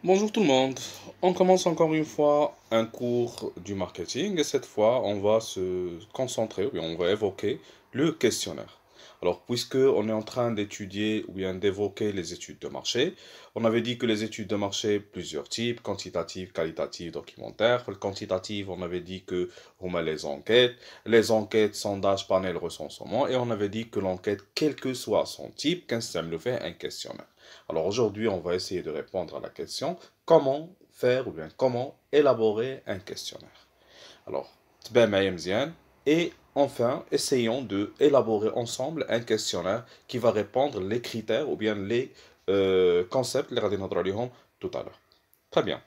Bonjour tout le monde. On commence encore une fois un cours du marketing et cette fois on va se concentrer ou bien on va évoquer le questionnaire. Alors puisque on est en train d'étudier ou bien d'évoquer les études de marché, on avait dit que les études de marché plusieurs types, quantitatives, qualitatives, documentaires. Pour le quantitative, on avait dit que on met les enquêtes, sondage, panel, recensement et on avait dit que l'enquête, quel que soit son type, qu'un système le fait un questionnaire. Alors aujourd'hui, on va essayer de répondre à la question comment faire ou bien comment élaborer un questionnaire. Alors, تبع معايا مزيان et enfin, essayons de élaborer ensemble un questionnaire qui va répondre les critères ou bien les concepts اللي غادي نهضروا عليهم tout à l'heure. Très bien.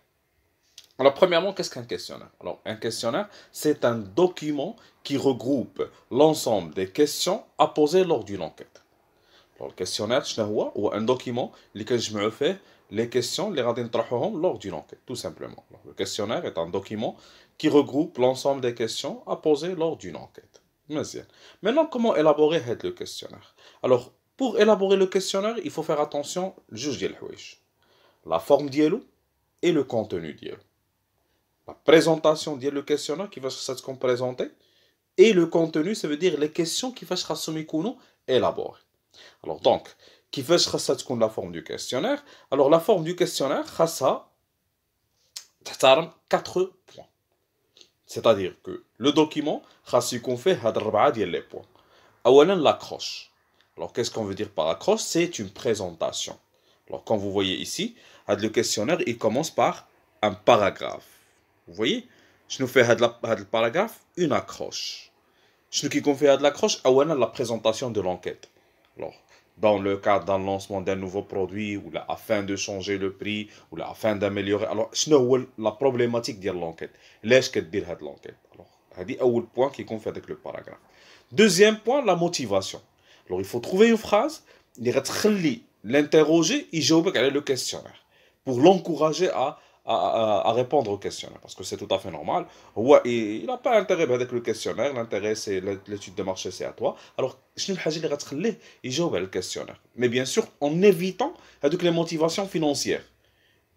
Alors, premièrement, qu'est-ce qu'un questionnaire? Alors, un questionnaire, c'est un document qui regroupe l'ensemble des questions à poser lors d'une enquête. Alors, le questionnaire, شنو هو un document اللي كنجمعوا فيه les questions اللي غادي نطرحوهم lors d'une enquête, tout simplement. Alors, le questionnaire est un document qui regroupe l'ensemble des questions à poser lors d'une enquête. مزيان. Maintenant, comment élaborer le questionnaire? Alors, pour élaborer le questionnaire, il faut faire attention لجوج ديال الحوايج. La forme ديالو et le contenu ديالو. La présentation ديال le questionnaire qui va se présenter et le contenu, ça veut dire les questions qui vont يكونوا élaborées. Alors donc, كيفاش خاصها تكون la forme du questionnaire? Alors la forme du questionnaire خاصها تحترم 4 points. C'est-à-dire que le document خاص يكون فيه هاد 4 ديال les points. أولا l'accroche. Alors qu'est-ce qu'on veut dire par accroche? C'est une présentation. Alors quand vous voyez ici, le questionnaire il commence par un paragraphe. Vous voyez? شنو فيه هاد paragraphe? Une accroche. شنو كيكون فيه هاد l'accroche? أولا la présentation de l'enquête. Alors, dans le cadre d'un lancement d'un nouveau produit, ou là, afin de changer le prix, ou là, afin d'améliorer. Alors, شنو la problématique de l'enquête? ليش كدير هاد l'enquête? Alors, هادي أول point qui compte avec le paragraphe. Deuxième point, la motivation. Alors, il faut trouver une phrase اللي غتخلي l'interroger يجاوبك على le questionnaire pour l'encourager à répondre au questionnaire, parce que c'est tout à fait normal. Ouais, il n'a pas intérêt avec le questionnaire, l'intérêt c'est l'étude de marché, c'est à toi. Alors, شنو الحاجة اللي غتخليه يجاوب على الكاستيونير؟ Mais bien sûr, en évitant هذوك les motivations financières.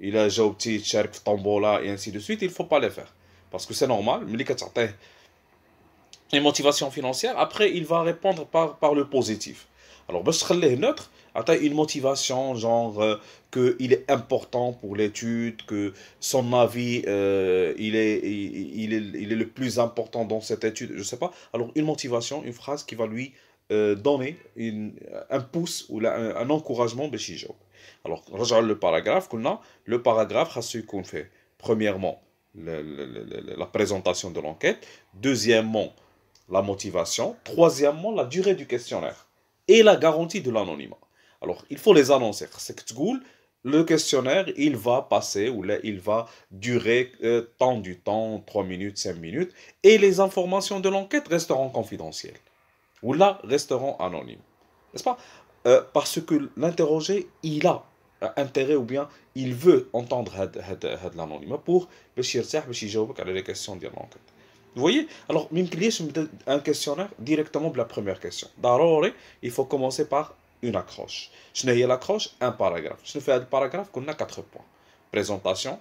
Il a جاوبتي تشارك في طombola et ainsi de suite, il faut pas les faire. Parce que c'est normal, ملي كتعطيه les motivations financières, après il va répondre par le positif. Alors, باش تخليه neutre, une motivation genre qu'il est important pour l'étude, que son avis il est le plus important dans cette étude, je sais pas. Alors, une motivation, une phrase qui va lui donner un pouce ou un encouragement باش يجاوب. Alors, رجعوا le paragraphe, le paragraphe خاصو يكون fait premièrement la présentation de l'enquête, deuxièmement la motivation, troisièmement la durée du questionnaire et la garantie de l'anonymat. Alors, il faut les annoncer. C'est que le questionnaire, il va passer ou là, il va durer tant du temps, 3 minutes, 5 minutes, et les informations de l'enquête resteront confidentielles ou là resteront anonymes. N'est-ce pas? Parce que l'interrogé, il a intérêt ou bien il veut entendre l'anonymat pour les questions de l'enquête. Vous voyez? Alors, un questionnaire directement de la première question. D'abord, il faut commencer par une accroche. Je n'ai l'accroche, un paragraphe. Je fais un paragraphe qu'on a 4 points. Présentation,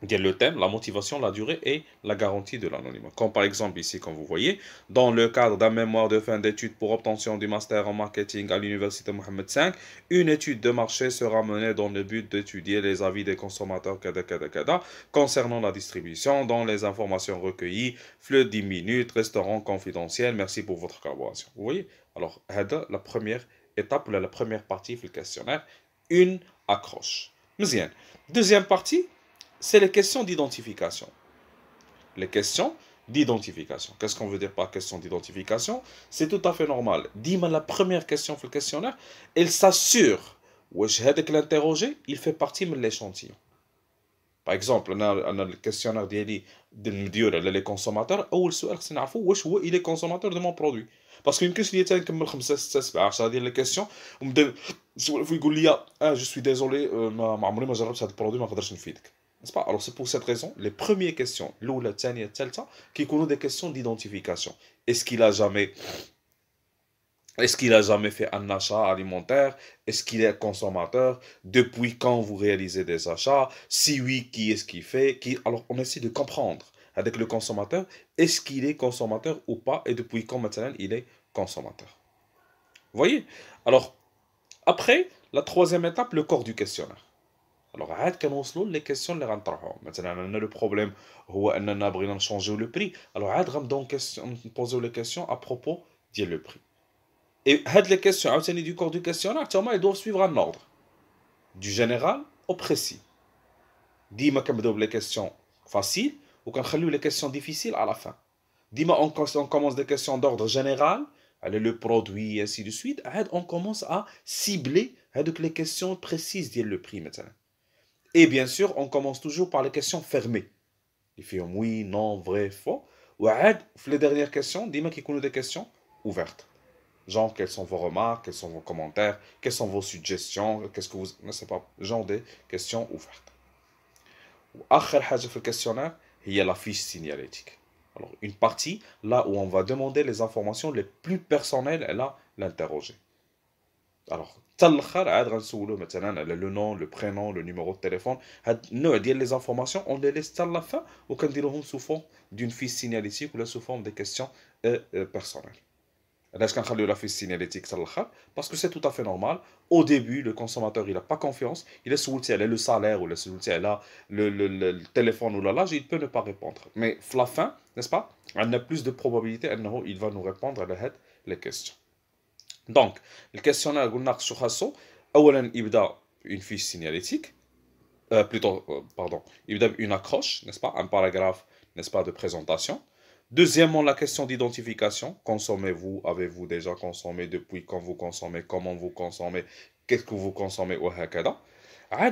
le thème, la motivation, la durée et la garantie de l'anonymat. Comme par exemple ici, comme vous voyez, dans le cadre d'un mémoire de fin d'études pour obtention du master en marketing à l'université Mohamed V, une étude de marché sera menée dans le but d'étudier les avis des consommateurs concernant la distribution, dont les informations recueillies, flux 10 minutes, restaurant confidentiel. Merci pour votre collaboration. Vous voyez? Alors, la première étape, la première partie du questionnaire, une accroche. Deuxième partie, c'est les questions d'identification. Les questions d'identification. Qu'est-ce qu'on veut dire par question d'identification? C'est tout à fait normal. Dis-moi la première question sur le questionnaire, elle s'assure que l'interrogé, il fait partie de l'échantillon. Par exemple, on a le questionnaire ديالي les consommateurs. أول سؤال خصنا نعرفوا واش هو il est consommateur de mon produit. parce que يمكنش ليا نكمل 5 6 7 10 ديال لي كيسيون ونبدا نسولف يقول لي جو سوي ديزولي ما عمري ما جربت هذا البرودوي ما نقدرش نفيدك. N'est-ce pas? Alors c'est pour cette raison, les premières questions, l'oula, الثانية, الثالثة, qui sont des questions d'identification. Est-ce qu'il a jamais Est-ce qu'il a jamais fait un achat alimentaire? Est-ce qu'il est consommateur? Depuis quand vous réalisez des achats? Si oui, qui est-ce qui fait? Alors, on essaie de comprendre avec le consommateur, est-ce qu'il est consommateur ou pas? Et depuis quand maintenant il est consommateur? Vous voyez? Alors, après, la troisième étape, le corps du questionnaire. Alors, عاد كنوصلوا les questions اللي غنطرحوهم. مثلا عندنا le problème هو اننا بغينا نشونجيو le prix. Alors, عاد غنبداو نبوزيو les questions à propos ديال le prix. Et les questions عاوتاني du corps du questionnaire, elles doivent suivre un ordre du général au précis. ديما كنبداو les questions faciles وكنخليو les questions difficiles à la fin. ديما on commence des questions d'ordre général, le produit et ainsi de suite. On commence à cibler les questions précises ديال le prix مثلا. Et bien sûr, on commence toujours par les questions fermées. Il fait oui, non, vrai, faux. Ou les dernières questions, dis-moi qui connaissent des questions ouvertes. Genre, quelles sont vos remarques, quels sont vos commentaires, quelles sont vos suggestions, qu'est-ce que vous... Ne sais pas, genre des questions ouvertes. وآخر حاجة في questionnaire, il y a la fiche signalétique. Alors, une partie, là où on va demander les informations les plus personnelles à l'interroger. Alors, le nom, le prénom, le numéro de téléphone, les informations, on les laisse à la fin ou quand ils sous forme d'une fiche signalétique ou sous forme de questions personnelles. Est-ce qu'on la fiche signalétique parce que c'est tout à fait normal. Au début, le consommateur il n'a pas confiance, il est sous le salaire ou le téléphone ou l'âge, il peut ne pas répondre. Mais à la fin, n'est-ce pas, on a plus de probabilité qu'il va nous répondre à les questions. Donc, le questionnaire قلنا شو خاصو اولا يبدا une fiche signalétique pardon, يبدا une accroche, n'est-ce pas, un paragraphe, n'est-ce pas, de présentation. Deuxièmement, la question d'identification. Consommez-vous? Avez-vous déjà consommé? Depuis quand vous consommez? Comment vous consommez? Qu'est-ce que vous consommez?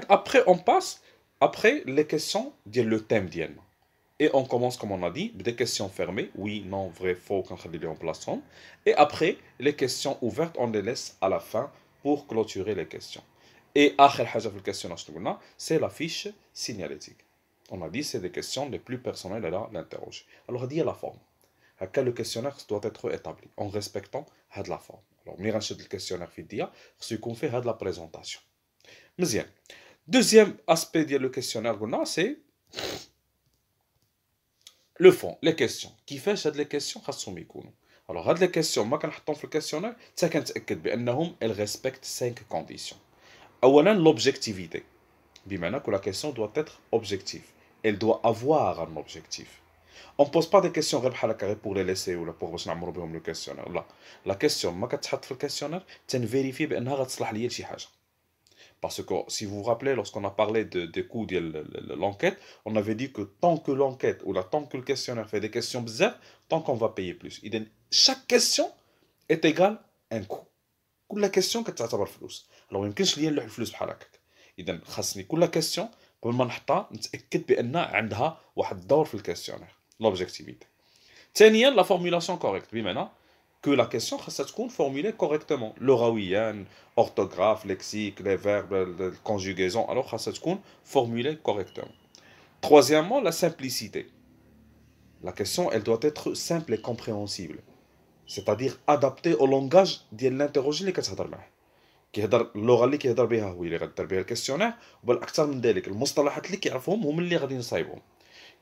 Après, on passe après les questions le thème ديالنا. Et on commence, comme on a dit, des questions fermées, oui, non, vrai, faux, quand on les en place. Et après, les questions ouvertes, on les laisse à la fin pour clôturer les questions. Et آخر حاجة في الquestionnaire, c'est la fiche signalétique. On a dit, c'est des questions les plus personnelles à l'interroger. Alors, dit à la forme. Le questionnaire doit être établi en respectant la forme. Alors, on va le questionnaire FIDIA, ce qu'on fait la présentation. مزيان. Deuxième aspect du questionnaire, c'est le fond, les questions. كيفاش هاد les questions خاصهم يكونوا. Alors هاد les questions ما كنحطهم في الكيسيونير حتى كنتاكد بانهم elles respectent 5 conditions. اولا l'objectivité. بمعنى que la question doit être objective. Elle doit avoir un objectif. On ne pose pas des questions غير بحال هكا pour les laisser ولا pour باش نعمروا بهم le questionnaire. لا. La question ما كتحط في الكيسيونير تنفيريفي بانها غتصلح ليا لشي حاجه. Parce que si vous vous rappelez, lorsqu'on a parlé des coûts de l'enquête, on avait dit que tant que l'enquête ou tant que le questionnaire fait des questions bizarres, tant qu'on va payer plus. Chaque question est égale à un coût. كل question كتعتبر فلوس. Alors ما يمكنش ليا نلوح الفلوس بحال هكاك. إذا خاصني كل question قبل ما نحطها نتأكد بأن عندها واحد الدور في الكيسيونير. L'objectivité. ثانيا la formulation correcte. بمعنى que la question خاصها تكون formulée correctement. L'orawiyan, orthographe, lexique, les verbes, les conjugaisons, alors خاصها تكون formulée correctement. Troisièmement, la simplicité. La question, elle doit être simple et compréhensible. C'est-à-dire adaptée au langage ديال l'interrogé اللي كتهضر معاه. كيهضر اللغه اللي كيهضر بها هو اللي غدير بها الكيسيونير، وبل اكثر من ذلك المصطلحات اللي كيعرفهم هم اللي غادي نصايبهم.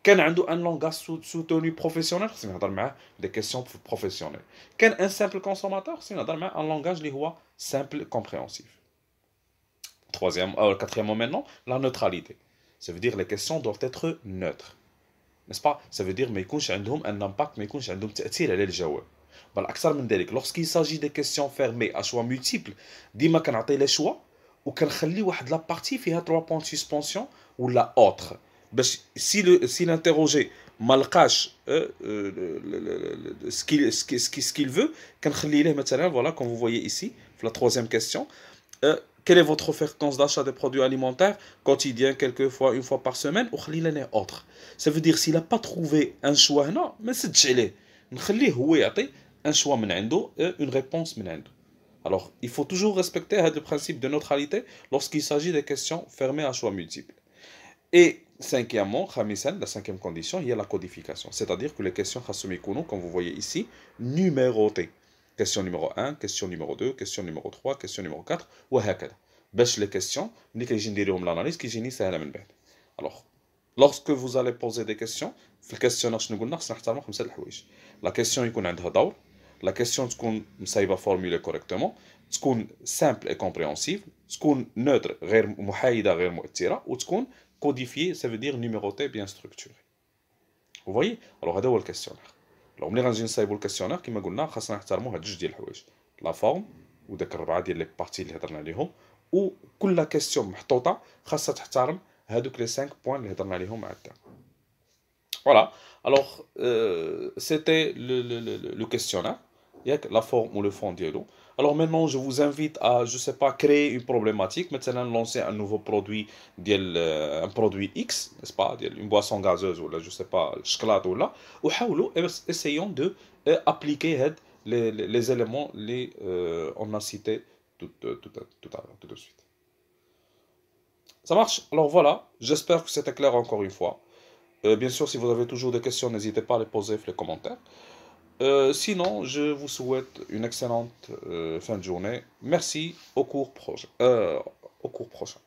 كان عنده ان لونغاج سوتوني بروفيسيونيل خصني نهضر معاه دي كيسيون بروفيسيونيل. كان ان سامبل كونسوماتور خصني نهضر معاه ان لونغاج اللي هو سامبل كومبريهنسيف. Quatrièmement maintenant, la neutralité. Ça veut dire les questions doivent être neutres. N'est-ce pas? Ça veut dire ما يكونش عندهم un impact، ما يكونش عندهم تأثير على الجواب. بل أكثر من ذلك lorsqu'il s'agit des questions fermées à choix multiples ديما كنعطي لي شوا وكنخلي واحد لا بارتي فيها 3 points de suspension ولا autre باش si l'interrogé ما لقاش ce qu'il veut كنخلي ليه مثلا voilà comme vous voyez ici في la troisième question quelle est votre fréquence d'achat des produits alimentaires quotidien quelquefois une fois par semaine وخلي لنا autre. Ça veut dire s'il n'a pas trouvé un choix هنا ما نسدش عليه نخليه هو يعطي un choix من عنده une réponse من عنده. Alors, il faut toujours respecter le principe de neutralité lorsqu'il s'agit de questions fermées à choix multiples. Et cinquièmement, la cinquième condition, il y a la codification. C'est-à-dire que les questions, comme vous voyez ici, numérotées. Question numéro 1, question numéro 2, question numéro 3, question numéro 4, وهكذا. باش les questions, ملي كيجي نديرهم l'analyse كيجيني ساهلة من بعد. Alors, lorsque vous allez poser des questions, في الكيستيونير شنو قلنا خصنا نحترموا خمسة الحوايج. لا كيسيون يكون عندها دور، لا كيسيون تكون مصايبة فورمولي كوريكتومون، تكون سامبل اي كومبريهنسيف، تكون نوتر غير محايدة غير مؤثرة، وتكون كوديفيي سا فو دير نيميروتي بيان ستركتوري. Vous voyez؟ Alors هذا هو الكيستيونير. لو ملي غنجي نصايبو الكيستيونير كيما قلنا خاصنا نحترمو هاد جوج ديال الحوايج، لا فورم وداك الربعة ديال لي بارتي اللي هضرنا عليهم، وكل كيستيون محطوطة خاصها تحترم هادوك لي 5 بوين اللي هضرنا عليهم مع الدار. Voilà. Alors, c'était le questionnaire, la forme ou le fond dialogue. Alors maintenant, je vous invite à, je sais pas, créer une problématique. Maintenant, lancer un nouveau produit, un produit X, n'est-ce pas, une boisson gazeuse ou là, je sais pas, chocolat ou là, ou essayons de appliquer les éléments on a cités tout de suite. Ça marche? Alors voilà, j'espère que c'était clair encore une fois. Bien sûr, si vous avez toujours des questions, n'hésitez pas à les poser dans les commentaires. Sinon, je vous souhaite une excellente fin de journée. Merci, au cours prochain.